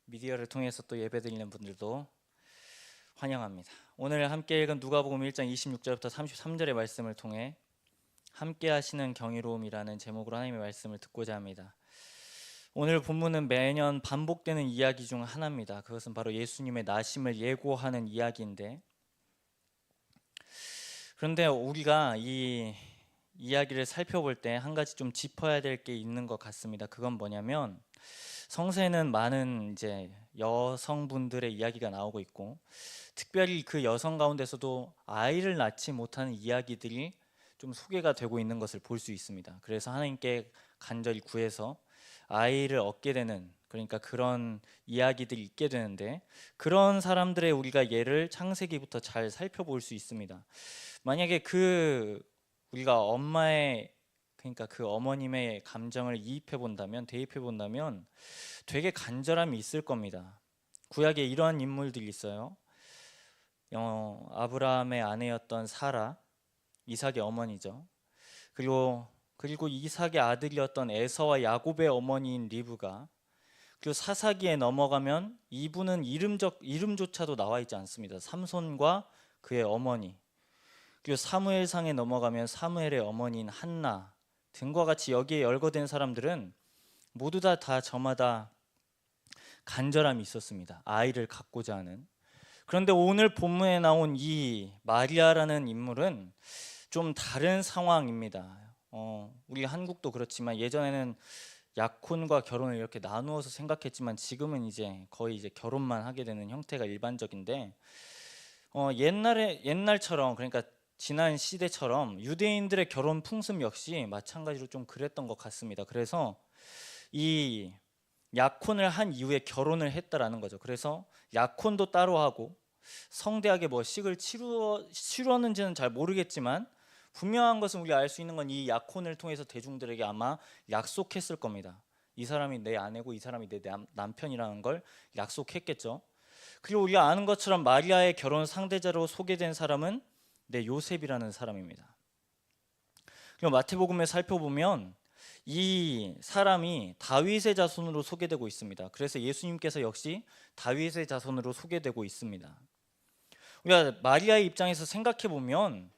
미디어를 통해서 또 예배드리는 분들도 환영합니다. 오늘 함께 읽은 누가복음 1장 26절부터 33절의 말씀을 통해 함께 하시는 경이로움이라는 제목으로 하나님의 말씀을 듣고자 합니다. 오늘 본문은 매년 반복되는 이야기 중 하나입니다. 그것은 바로 예수님의 나심을 예고하는 이야기인데, 그런데 우리가 이 이야기를 살펴볼 때 한 가지 좀 짚어야 될 게 있는 것 같습니다. 그건 뭐냐면, 성서에는 많은 이제 여성분들의 이야기가 나오고 있고, 특별히 그 여성 가운데서도 아이를 낳지 못하는 이야기들이 좀 소개가 되고 있는 것을 볼 수 있습니다. 그래서 하나님께 간절히 구해서 아이를 얻게 되는, 그러니까 그런 이야기들이 있게 되는데, 그런 사람들의 우리가 예를 창세기부터 잘 살펴볼 수 있습니다. 만약에 우리가 엄마의, 그러니까 그 어머님의 감정을 이입해 본다면, 대입해 본다면 되게 간절함이 있을 겁니다. 구약에 이러한 인물들이 있어요. 아브라함의 아내였던 사라, 이삭의 어머니죠. 그리고 이삭의 아들이었던 에서와 야곱의 어머니인 리브가, 그리고 사사기에 넘어가면 이분은 이름조차도 나와 있지 않습니다. 삼손과 그의 어머니. 그리고 사무엘상에 넘어가면 사무엘의 어머니인 한나 등과 같이 여기에 열거된 사람들은 모두 다 저마다 간절함이 있었습니다. 아이를 갖고자 하는. 그런데 오늘 본문에 나온 이 마리아라는 인물은 좀 다른 상황입니다. 우리 한국도 그렇지만 예전에는 약혼과 결혼을 이렇게 나누어서 생각했지만 지금은 이제 거의 이제 결혼만 하게 되는 형태가 일반적인데, 옛날처럼, 그러니까 지난 시대처럼 유대인들의 결혼 풍습 역시 마찬가지로 좀 그랬던 것 같습니다. 그래서 이 약혼을 한 이후에 결혼을 했다라는 거죠. 그래서 약혼도 따로 하고 성대하게 뭐 식을 치루었는지는 잘 모르겠지만, 분명한 것은 우리가 알 수 있는 건 이 약혼을 통해서 대중들에게 아마 약속했을 겁니다. 이 사람이 내 아내고 이 사람이 내 남편이라는 걸 약속했겠죠. 그리고 우리가 아는 것처럼 마리아의 결혼 상대자로 소개된 사람은 요셉이라는 사람입니다. 그리고 마태복음에 살펴보면 이 사람이 다윗의 자손으로 소개되고 있습니다. 그래서 예수님께서 역시 다윗의 자손으로 소개되고 있습니다. 우리가 마리아의 입장에서 생각해 보면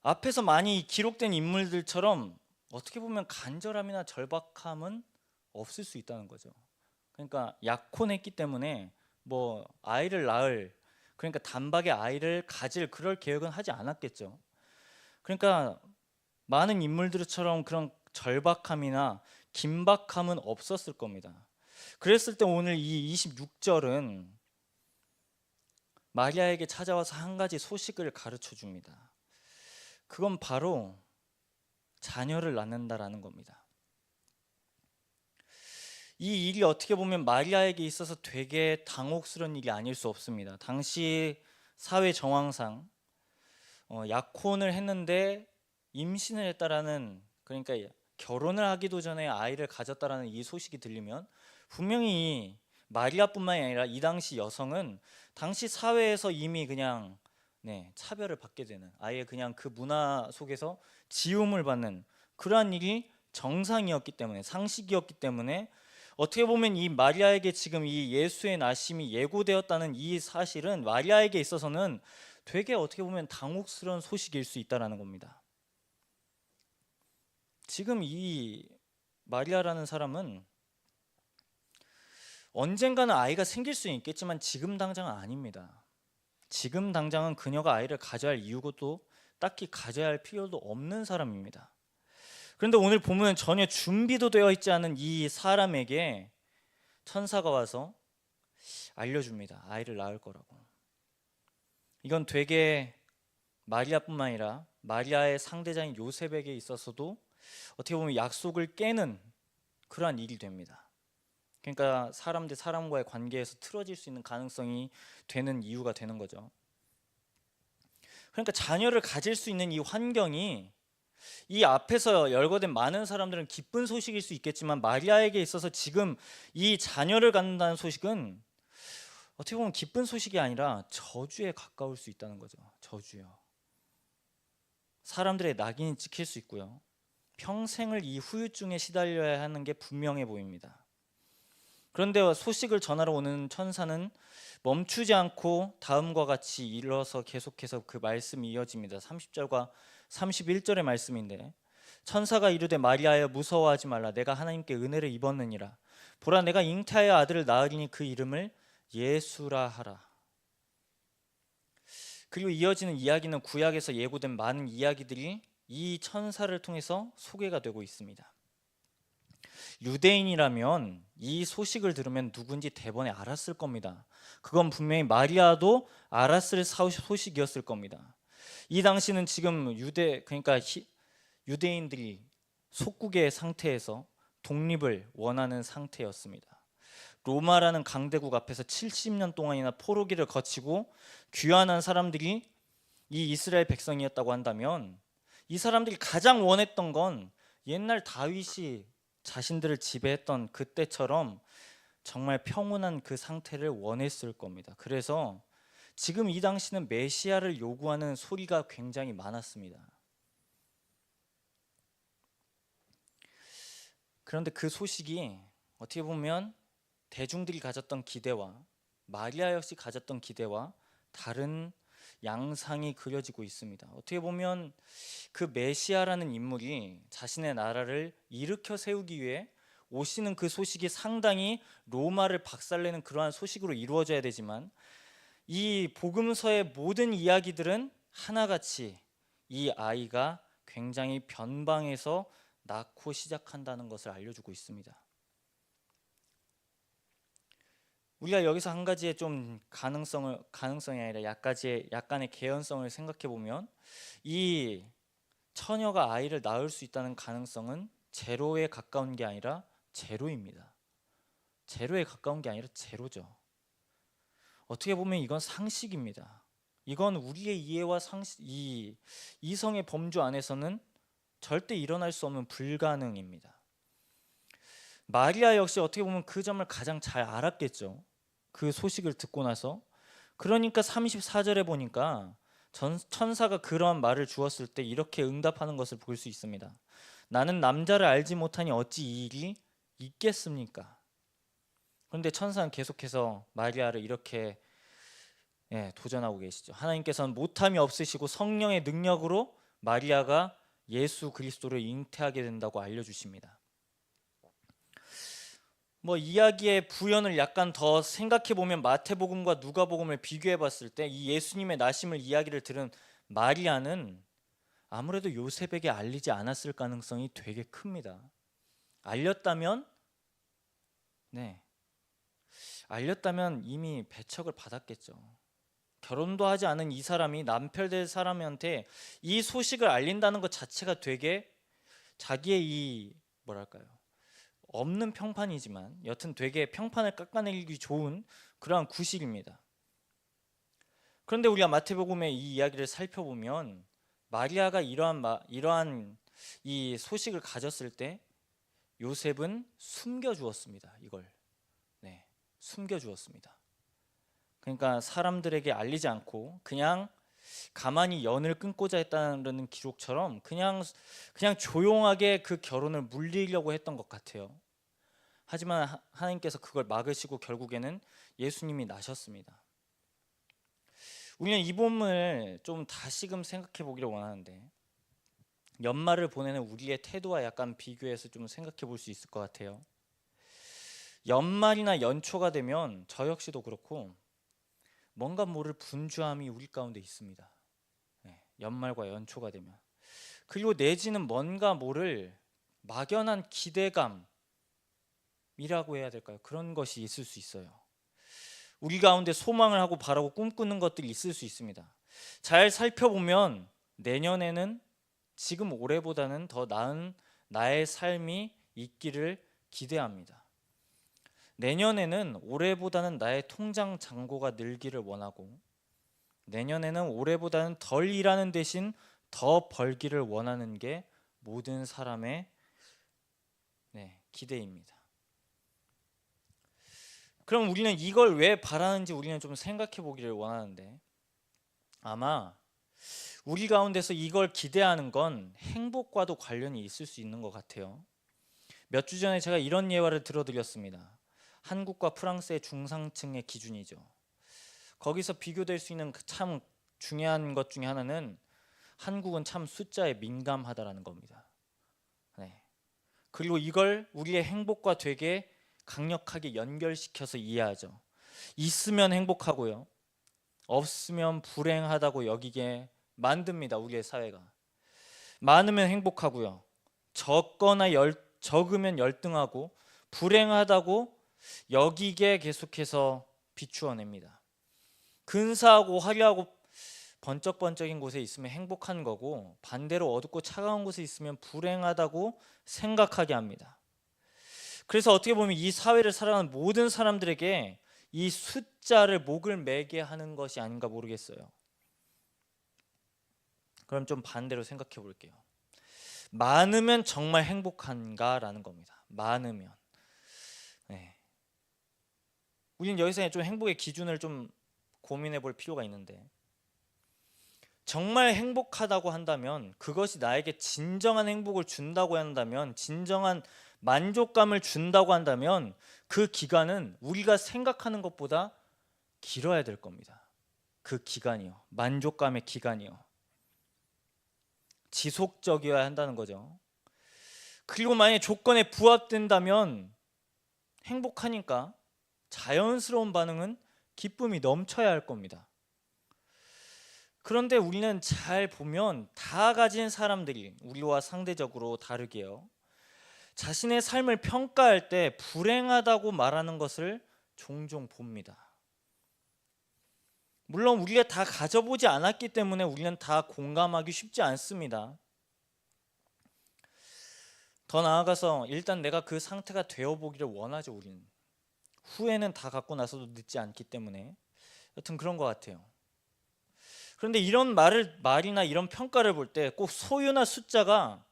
앞에서 많이 기록된 인물들처럼 어떻게 보면 간절함이나 절박함은 없을 수 있다는 거죠. 그러니까 약혼했기 때문에 뭐 아이를 낳을, 그러니까 단박에 아이를 가질 그럴 계획은 하지 않았겠죠. 그러니까 많은 인물들처럼 그런 절박함이나 긴박함은 없었을 겁니다. 그랬을 때 오늘 이 26절은 마리아에게 찾아와서 한 가지 소식을 가르쳐 줍니다. 그건 바로 자녀를 낳는다라는 겁니다. 이 일이 어떻게 보면 마리아에게 있어서 되게 당혹스러운 일이 아닐 수 없습니다. 당시 사회 정황상 약혼을 했는데 임신을 했다라는, 그러니까 결혼을 하기도 전에 아이를 가졌다라는 이 소식이 들리면 분명히 마리아뿐만이 아니라 이 당시 여성은 당시 사회에서 이미 그냥 차별을 받게 되는, 아예 그냥 그 문화 속에서 지움을 받는 그러한 일이 정상이었기 때문에, 상식이었기 때문에 어떻게 보면 이 마리아에게 지금 이 예수의 나심이 예고되었다는 이 사실은 마리아에게 있어서는 되게 어떻게 보면 당혹스러운 소식일 수 있다는 겁니다. 지금 이 마리아라는 사람은 언젠가는 아이가 생길 수 있겠지만 지금 당장은 아닙니다. 지금 당장은 그녀가 아이를 가져야 할 이유도 딱히 가져야 할 필요도 없는 사람입니다. 그런데 오늘 보면 전혀 준비도 되어 있지 않은 이 사람에게 천사가 와서 알려줍니다. 아이를 낳을 거라고. 이건 되게 마리아뿐만 아니라 마리아의 상대자인 요셉에게 있어서도 어떻게 보면 약속을 깨는 그러한 일이 됩니다. 그러니까 사람 대 사람과의 관계에서 틀어질 수 있는 가능성이 되는 이유가 되는 거죠. 그러니까 자녀를 가질 수 있는 이 환경이, 이 앞에서 열거된 많은 사람들은 기쁜 소식일 수 있겠지만 마리아에게 있어서 지금 이 자녀를 갖는다는 소식은 어떻게 보면 기쁜 소식이 아니라 저주에 가까울 수 있다는 거죠. 저주요. 사람들의 낙인이 찍힐 수 있고요. 평생을 이 후유증에 시달려야 하는 게 분명해 보입니다. 그런데 소식을 전하러 오는 천사는 멈추지 않고 다음과 같이 일어서 계속해서 그 말씀이 이어집니다. 30절과 31절의 말씀인데, 천사가 이르되 마리아여 무서워하지 말라. 내가 하나님께 은혜를 입었느니라. 보라 내가 잉태하여 아들을 낳으리니 그 이름을 예수라 하라. 그리고 이어지는 이야기는 구약에서 예고된 많은 이야기들이 이 천사를 통해서 소개가 되고 있습니다. 유대인이라면 이 소식을 들으면 누군지 대번에 알았을 겁니다. 그건 분명히 마리아도 알았을 소식이었을 겁니다. 이 당시는 지금 그러니까 유대인들이 속국의 상태에서 독립을 원하는 상태였습니다. 로마라는 강대국 앞에서 70년 동안이나 포로기를 거치고 귀환한 사람들이 이 이스라엘 백성이었다고 한다면, 이 사람들이 가장 원했던 건 옛날 다윗이 자신들을 지배했던 그때처럼 정말 평온한 그 상태를 원했을 겁니다. 그래서 지금 이 당시는 메시아를 요구하는 소리가 굉장히 많았습니다. 그런데 그 소식이 어떻게 보면 대중들이 가졌던 기대와 마리아 역시 가졌던 기대와 다른 양상이 그려지고 있습니다. 어떻게 보면 그 메시아라는 인물이 자신의 나라를 일으켜 세우기 위해 오시는 그 소식이 상당히 로마를 박살내는 그러한 소식으로 이루어져야 되지만, 이 복음서의 모든 이야기들은 하나같이 이 아이가 굉장히 변방에서 낳고 시작한다는 것을 알려주고 있습니다. 우리가 여기서 한 가지의 좀 가능성이 아니라 약간의 개연성을 생각해 보면, 이 처녀가 아이를 낳을 수 있다는 가능성은 제로에 가까운 게 아니라 제로입니다. 제로에 가까운 게 아니라 제로죠. 어떻게 보면 이건 상식입니다. 이건 우리의 이해와 이 이성의 범주 안에서는 절대 일어날 수 없는 불가능입니다. 마리아 역시 어떻게 보면 그 점을 가장 잘 알았겠죠. 그 소식을 듣고 나서. 그러니까 34절에 보니까 천사가 그러한 말을 주었을 때 이렇게 응답하는 것을 볼 수 있습니다. 나는 남자를 알지 못하니 어찌 이 일이 있겠습니까? 그런데 천사는 계속해서 마리아를 이렇게 도전하고 계시죠. 하나님께서는 못함이 없으시고 성령의 능력으로 마리아가 예수 그리스도를 잉태하게 된다고 알려주십니다. 이야기의 부연을 약간 더 생각해 보면, 마태복음과 누가복음을 비교해 봤을 때 이 예수님의 나심을 이야기를 들은 마리아는 아무래도 요셉에게 알리지 않았을 가능성이 되게 큽니다. 알렸다면 이미 배척을 받았겠죠. 결혼도 하지 않은 이 사람이 남편 될 사람한테 이 소식을 알린다는 것 자체가 되게 자기의 이 없는 평판이지만 여튼 되게 평판을 깎아내리기 좋은 그러한 구실입니다. 그런데 우리가 마태복음의 이 이야기를 살펴보면 마리아가 이러한 이 소식을 가졌을 때 요셉은 숨겨주었습니다. 이걸 숨겨주었습니다. 그러니까 사람들에게 알리지 않고 그냥 가만히 연을 끊고자 했다는 기록처럼 그냥 조용하게 그 결혼을 물리려고 했던 것 같아요. 하지만 하나님께서 그걸 막으시고 결국에는 예수님이 나셨습니다. 우리는 이 본문을 좀 다시금 생각해 보기를 원하는데, 연말을 보내는 우리의 태도와 약간 비교해서 좀 생각해 볼 수 있을 것 같아요. 연말이나 연초가 되면 저 역시도 그렇고 뭔가 모를 분주함이 우리 가운데 있습니다. 연말과 연초가 되면. 그리고 내지는 뭔가 모를 막연한 기대감이라고 해야 될까요? 그런 것이 있을 수 있어요. 우리 가운데 소망을 하고 바라고 꿈꾸는 것들이 있을 수 있습니다. 잘 살펴보면 내년에는 지금 올해보다는 더 나은 나의 삶이 있기를 기대합니다. 내년에는 올해보다는 나의 통장 잔고가 늘기를 원하고, 내년에는 올해보다는 덜 일하는 대신 더 벌기를 원하는 게 모든 사람의 기대입니다. 그럼 우리는 이걸 왜 바라는지 우리는 좀 생각해 보기를 원하는데, 아마 우리 가운데서 이걸 기대하는 건 행복과도 관련이 있을 수 있는 것 같아요. 몇 주 전에 제가 이런 예화를 들어드렸습니다. 한국과 프랑스의 중상층의 기준이죠. 거기서 비교될 수 있는 참 중요한 것 중에 하나는 한국은 참 숫자에 민감하다라는 겁니다. 네. 그리고 이걸 우리의 행복과 되게 강력하게 연결시켜서 이해하죠. 있으면 행복하고요, 없으면 불행하다고 여기게 만듭니다. 우리의 사회가. 많으면 행복하고요, 적으면 열등하고 불행하다고 여기게 계속해서 비추어냅니다. 근사하고 화려하고 번쩍번쩍인 곳에 있으면 행복한 거고, 반대로 어둡고 차가운 곳에 있으면 불행하다고 생각하게 합니다. 그래서 어떻게 보면 이 사회를 살아가는 모든 사람들에게 이 숫자를 목을 매게 하는 것이 아닌가 모르겠어요. 그럼 좀 반대로 생각해 볼게요. 많으면 정말 행복한가? 라는 겁니다. 많으면. 네. 우리는 여기서 좀 행복의 기준을 좀 고민해 볼 필요가 있는데, 정말 행복하다고 한다면, 그것이 나에게 진정한 행복을 준다고 한다면, 진정한 만족감을 준다고 한다면 그 기간은 우리가 생각하는 것보다 길어야 될 겁니다. 그 기간이요. 만족감의 기간이요. 지속적이어야 한다는 거죠. 그리고 만약에 조건에 부합된다면 행복하니까 자연스러운 반응은 기쁨이 넘쳐야 할 겁니다. 그런데 우리는 잘 보면 다 가진 사람들이 우리와 상대적으로 다르게요, 자신의 삶을 평가할 때 불행하다고 말하는 것을 종종 봅니다. 물론 우리가 다 가져보지 않았기 때문에 우리는 다 공감하기 쉽지 않습니다. 더 나아가서 일단 내가 그 상태가 되어보기를 원하죠. 우리는 후회는 다 갖고 나서도 늦지 않기 때문에. 여튼 그런 것 같아요. 그런데 이런 말이나 이런 평가를 볼 때 꼭 소유나 숫자가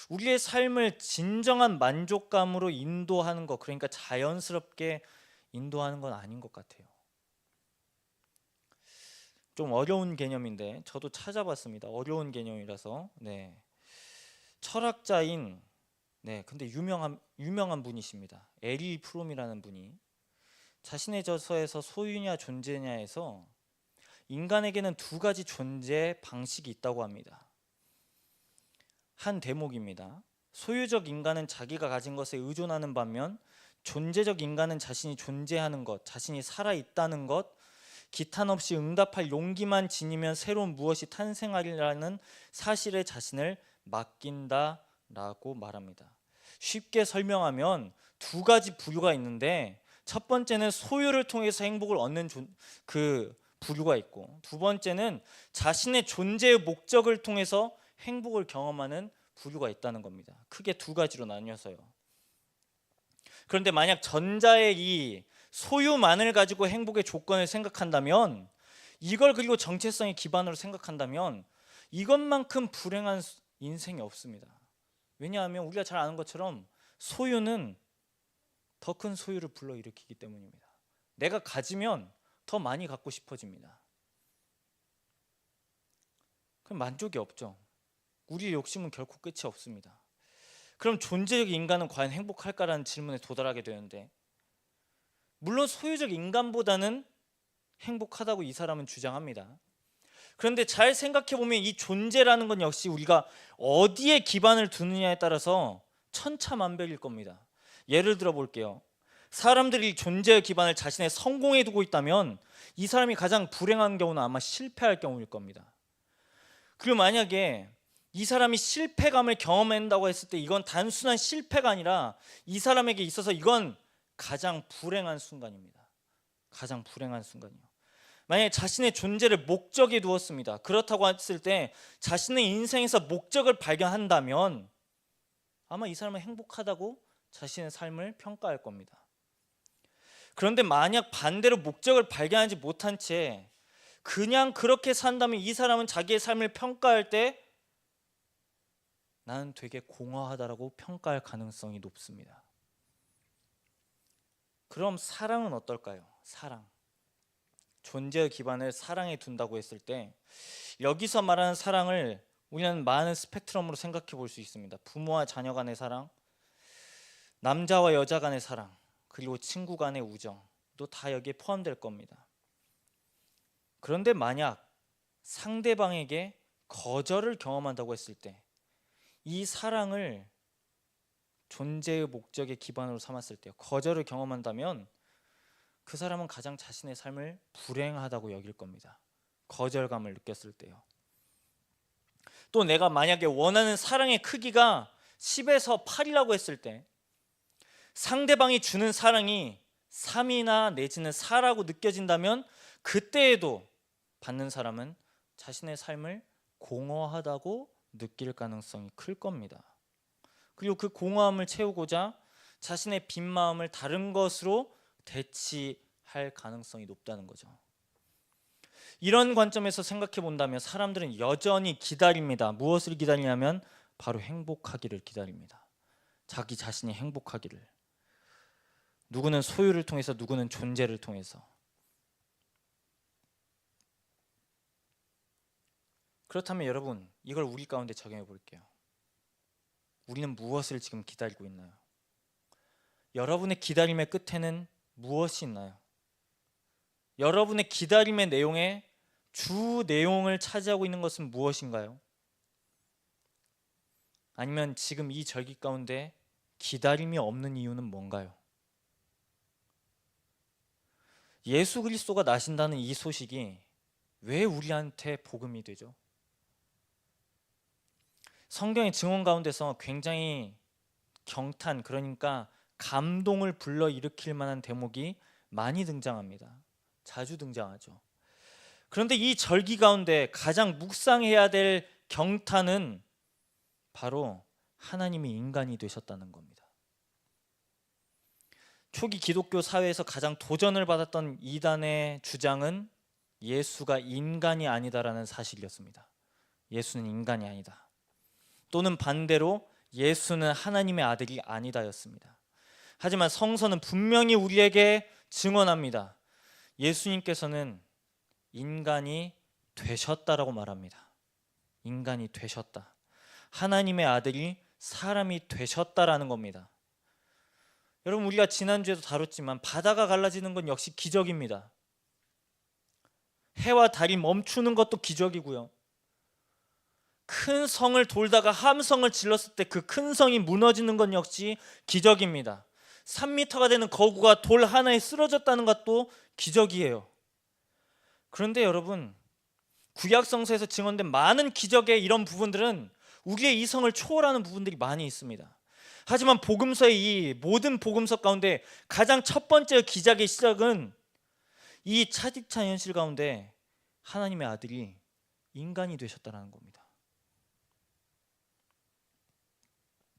우리의 삶을 진정한 만족감으로 인도하는 것, 그러니까 자연스럽게 인도하는 건 아닌 것 같아요. 좀 어려운 개념인데 저도 찾아봤습니다. 어려운 개념이라서. 네. 철학자인, 근데 유명한 분이십니다. 에리 프롬이라는 분이 자신의 저서에서 소유냐 존재냐에서 인간에게는 두 가지 존재 방식이 있다고 합니다. 한 대목입니다. 소유적 인간은 자기가 가진 것에 의존하는 반면 존재적 인간은 자신이 존재하는 것, 자신이 살아있다는 것, 기탄 없이 응답할 용기만 지니면 새로운 무엇이 탄생하리라는 사실에 자신을 맡긴다라고 말합니다. 쉽게 설명하면 두 가지 부류가 있는데, 첫 번째는 소유를 통해서 행복을 얻는 그 부류가 있고, 두 번째는 자신의 존재의 목적을 통해서 행복을 경험하는 부류가 있다는 겁니다. 크게 두 가지로 나뉘어서요. 그런데 만약 전자의 이 소유만을 가지고 행복의 조건을 생각한다면, 이걸 그리고 정체성의 기반으로 생각한다면 이것만큼 불행한 인생이 없습니다. 왜냐하면 우리가 잘 아는 것처럼 소유는 더 큰 소유를 불러일으키기 때문입니다. 내가 가지면 더 많이 갖고 싶어집니다. 그럼 만족이 없죠. 우리의 욕심은 결코 끝이 없습니다. 그럼 존재적 인간은 과연 행복할까라는 질문에 도달하게 되는데, 물론 소유적 인간보다는 행복하다고 이 사람은 주장합니다. 그런데 잘 생각해 보면 이 존재라는 건 역시 우리가 어디에 기반을 두느냐에 따라서 천차만별일 겁니다. 예를 들어 볼게요. 사람들이 존재의 기반을 자신의 성공에 두고 있다면 이 사람이 가장 불행한 경우는 아마 실패할 경우일 겁니다. 그리고 만약에 이 사람이 실패감을 경험한다고 했을 때 이건 단순한 실패가 아니라 이 사람에게 있어서 이건 가장 불행한 순간입니다. 가장 불행한 순간이요. 만약에 자신의 존재를 목적에 두었습니다. 그렇다고 했을 때 자신의 인생에서 목적을 발견한다면 아마 이 사람은 행복하다고 자신의 삶을 평가할 겁니다. 그런데 만약 반대로 목적을 발견하지 못한 채 그냥 그렇게 산다면 이 사람은 자기의 삶을 평가할 때 나는 되게 공허하다라고 평가할 가능성이 높습니다. 그럼 사랑은 어떨까요? 사랑. 존재의 기반을 사랑에 둔다고 했을 때 여기서 말하는 사랑을 우리는 많은 스펙트럼으로 생각해 볼 수 있습니다. 부모와 자녀 간의 사랑, 남자와 여자 간의 사랑, 그리고 친구 간의 우정도 다 여기에 포함될 겁니다. 그런데 만약 상대방에게 거절을 경험한다고 했을 때 이 사랑을 존재의 목적의 기반으로 삼았을 때 거절을 경험한다면 그 사람은 가장 자신의 삶을 불행하다고 여길 겁니다. 거절감을 느꼈을 때요. 또 내가 만약에 원하는 사랑의 크기가 10에서 8이라고 했을 때 상대방이 주는 사랑이 3이나 내지는 4라고 느껴진다면 그때에도 받는 사람은 자신의 삶을 공허하다고 느낄 가능성이 클 겁니다. 그리고 그 공허함을 채우고자 자신의 빈 마음을 다른 것으로 대치할 가능성이 높다는 거죠. 이런 관점에서 생각해 본다면 사람들은 여전히 기다립니다. 무엇을 기다리냐면 바로 행복하기를 기다립니다. 자기 자신이 행복하기를. 누구는 소유를 통해서, 누구는 존재를 통해서. 그렇다면 여러분, 이걸 우리 가운데 적용해 볼게요. 우리는 무엇을 지금 기다리고 있나요? 여러분의 기다림의 끝에는 무엇이 있나요? 여러분의 기다림의 내용에 주 내용을 차지하고 있는 것은 무엇인가요? 아니면 지금 이 절기 가운데 기다림이 없는 이유는 뭔가요? 예수 그리스도가 나신다는 이 소식이 왜 우리한테 복음이 되죠? 성경의 증언 가운데서 굉장히 경탄, 그러니까 감동을 불러일으킬 만한 대목이 많이 등장합니다. 자주 등장하죠. 그런데 이 절기 가운데 가장 묵상해야 될 경탄은 바로 하나님이 인간이 되셨다는 겁니다. 초기 기독교 사회에서 가장 도전을 받았던 이단의 주장은 예수가 인간이 아니다라는 사실이었습니다. 예수는 인간이 아니다. 또는 반대로 예수는 하나님의 아들이 아니다였습니다. 하지만 성서는 분명히 우리에게 증언합니다. 예수님께서는 인간이 되셨다라고 말합니다. 인간이 되셨다. 하나님의 아들이 사람이 되셨다라는 겁니다. 여러분, 우리가 지난주에도 다뤘지만 바다가 갈라지는 건 역시 기적입니다. 해와 달이 멈추는 것도 기적이고요. 큰 성을 돌다가 함성을 질렀을 때 그 큰 성이 무너지는 건 역시 기적입니다. 3m가 되는 거구가 돌 하나에 쓰러졌다는 것도 기적이에요. 그런데 여러분, 구약성서에서 증언된 많은 기적의 이런 부분들은 우리의 이성을 초월하는 부분들이 많이 있습니다. 하지만 복음서의 이 모든 복음서 가운데 가장 첫 번째 기적의 시작은 이 차디찬 현실 가운데 하나님의 아들이 인간이 되셨다는 겁니다.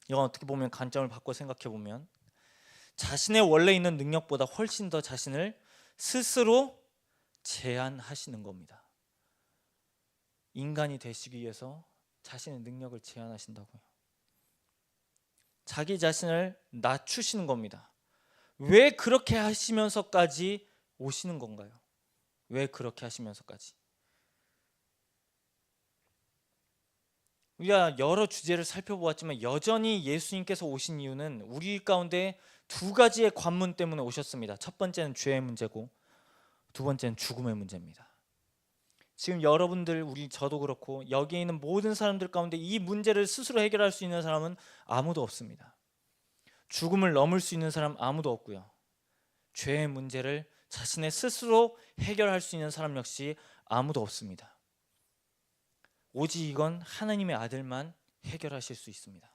이건 어떻게 보면 관점을 바꿔 생각해 보면 자신의 원래 있는 능력보다 훨씬 더 자신을 스스로 제한하시는 겁니다. 인간이 되시기 위해서 자신의 능력을 제한하신다고요. 자기 자신을 낮추시는 겁니다. 왜 그렇게 하시면서까지 오시는 건가요? 왜 그렇게 하시면서까지? 우리가 여러 주제를 살펴보았지만 여전히 예수님께서 오신 이유는 우리 가운데 두 가지의 관문 때문에 오셨습니다. 첫 번째는 죄의 문제고 두 번째는 죽음의 문제입니다. 지금 여러분들, 저도 그렇고 여기에 있는 모든 사람들 가운데 이 문제를 스스로 해결할 수 있는 사람은 아무도 없습니다. 죽음을 넘을 수 있는 사람 아무도 없고요. 죄의 문제를 자신의 스스로 해결할 수 있는 사람 역시 아무도 없습니다. 오직 이건 하나님의 아들만 해결하실 수 있습니다.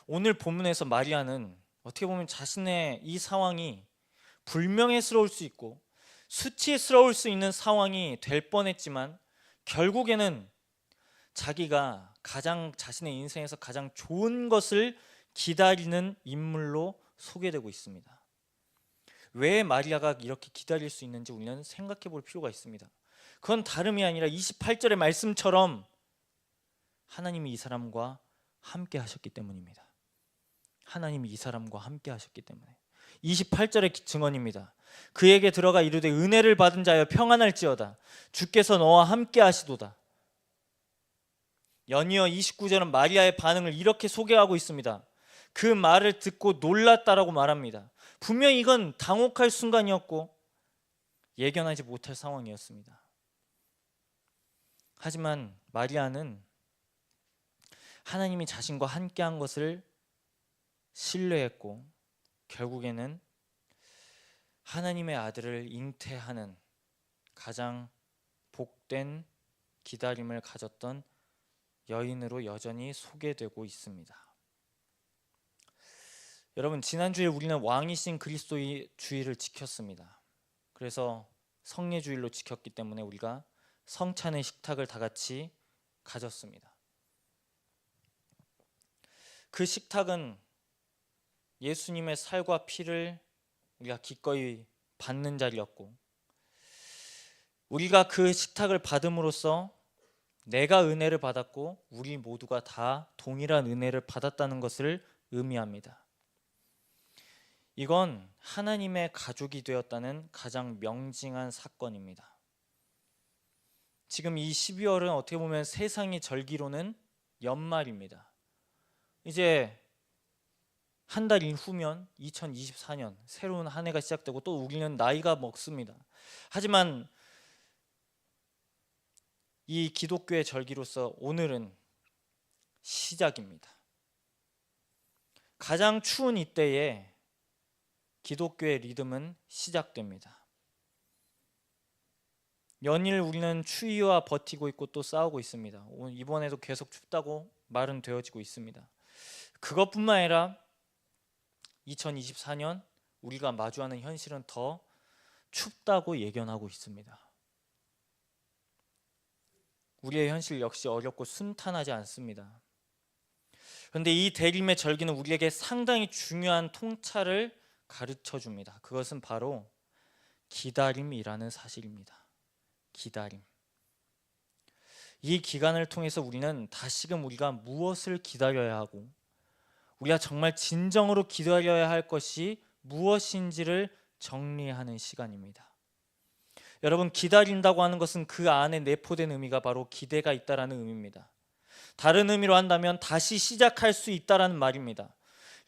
오늘 본문에서 마리아는 어떻게 보면 자신의 이 상황이 불명예스러울 수 있고 수치스러울 수 있는 상황이 될 뻔했지만 결국에는 자기가 자신의 인생에서 가장 좋은 것을 기다리는 인물로 소개되고 있습니다. 왜 마리아가 이렇게 기다릴 수 있는지 우리는 생각해 볼 필요가 있습니다. 그건 다름이 아니라 28절의 말씀처럼 하나님이 이 사람과 함께 하셨기 때문입니다. 하나님이 이 사람과 함께 하셨기 때문에. 28절의 증언입니다. 그에게 들어가 이르되 은혜를 받은 자여 평안할지어다. 주께서 너와 함께 하시도다. 연이어 29절은 마리아의 반응을 이렇게 소개하고 있습니다. 그 말을 듣고 놀랐다라고 말합니다. 분명히 이건 당혹할 순간이었고 예견하지 못할 상황이었습니다. 하지만 마리아는 하나님이 자신과 함께한 것을 신뢰했고 결국에는 하나님의 아들을 잉태하는 가장 복된 기다림을 가졌던 여인으로 여전히 소개되고 있습니다. 여러분, 지난주에 우리는 왕이신 그리스도의 주일을 지켰습니다. 그래서 성례주일로 지켰기 때문에 우리가 성찬의 식탁을 다 같이 가졌습니다. 그 식탁은 예수님의 살과 피를 우리가 기꺼이 받는 자리였고, 우리가 그 식탁을 받음으로써 내가 은혜를 받았고 우리 모두가 다 동일한 은혜를 받았다는 것을 의미합니다. 이건 하나님의 가족이 되었다는 가장 명징한 사건입니다. 지금 이 12월은 어떻게 보면 세상의 절기로는 연말입니다. 이제 한 달 후면 2024년 새로운 한 해가 시작되고 또 우리는 나이가 먹습니다. 하지만 이 기독교의 절기로서 오늘은 시작입니다. 가장 추운 이때에 기독교의 리듬은 시작됩니다. 연일 우리는 추위와 버티고 있고 또 싸우고 있습니다. 이번에도 계속 춥다고 말은 되어지고 있습니다. 그것뿐만 아니라 2024년 우리가 마주하는 현실은 더 춥다고 예견하고 있습니다. 우리의 현실 역시 어렵고 순탄하지 않습니다. 그런데 이 대림의 절기는 우리에게 상당히 중요한 통찰을 가르쳐 줍니다. 그것은 바로 기다림이라는 사실입니다. 기다림. 이 기간을 통해서 우리는 다시금 우리가 무엇을 기다려야 하고 우리가 정말 진정으로 기다려야 할 것이 무엇인지를 정리하는 시간입니다. 여러분, 기다린다고 하는 것은 그 안에 내포된 의미가 바로 기대가 있다라는 의미입니다. 다른 의미로 한다면 다시 시작할 수 있다라는 말입니다.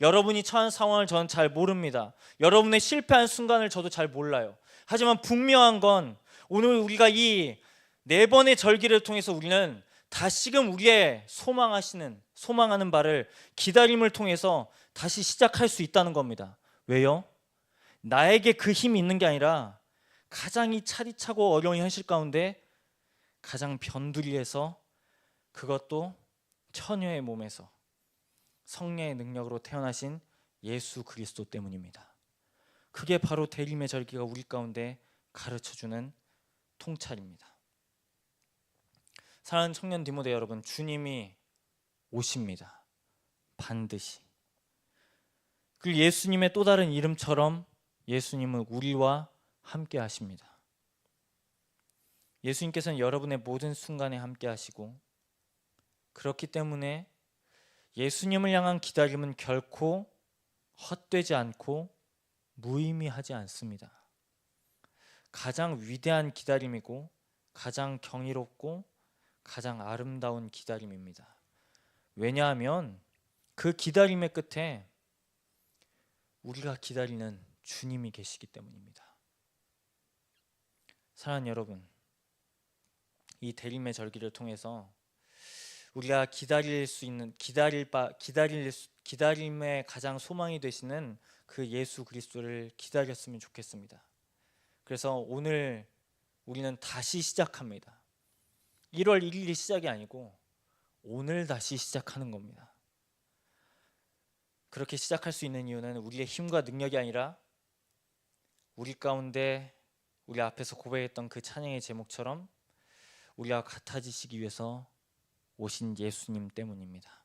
여러분이 처한 상황을 저는 잘 모릅니다. 여러분의 실패한 순간을 저도 잘 몰라요. 하지만 분명한 건 오늘 우리가 이 4번의 절기를 통해서 우리는 다시금 우리의 소망하는 바를 기다림을 통해서 다시 시작할 수 있다는 겁니다. 왜요? 나에게 그 힘이 있는 게 아니라 가장 이 차디차고 어려운 현실 가운데 가장 변두리에서, 그것도 처녀의 몸에서 성령의 능력으로 태어나신 예수 그리스도 때문입니다. 그게 바로 대림의 절기가 우리 가운데 가르쳐주는 통찰입니다. 사랑하는 청년 디모데 여러분, 주님이 오십니다. 반드시. 그리고 예수님의 또 다른 이름처럼 예수님은 우리와 함께 하십니다. 예수님께서는 여러분의 모든 순간에 함께 하시고, 그렇기 때문에 예수님을 향한 기다림은 결코 헛되지 않고 무의미하지 않습니다. 가장 위대한 기다림이고 가장 경이롭고 가장 아름다운 기다림입니다. 왜냐하면 그 기다림의 끝에 우리가 기다리는 주님이 계시기 때문입니다. 사랑하는 여러분, 이 대림의 절기를 통해서 우리가 기다릴 수 있는 기다림의 가장 소망이 되시는 그 예수 그리스도를 기다렸으면 좋겠습니다. 그래서 오늘 우리는 다시 시작합니다. 1월 1일이 시작이 아니고 오늘 다시 시작하는 겁니다. 그렇게 시작할 수 있는 이유는 우리의 힘과 능력이 아니라 우리 가운데 우리 앞에서 고백했던 그 찬양의 제목처럼 우리와 같아지시기 위해서 오신 예수님 때문입니다.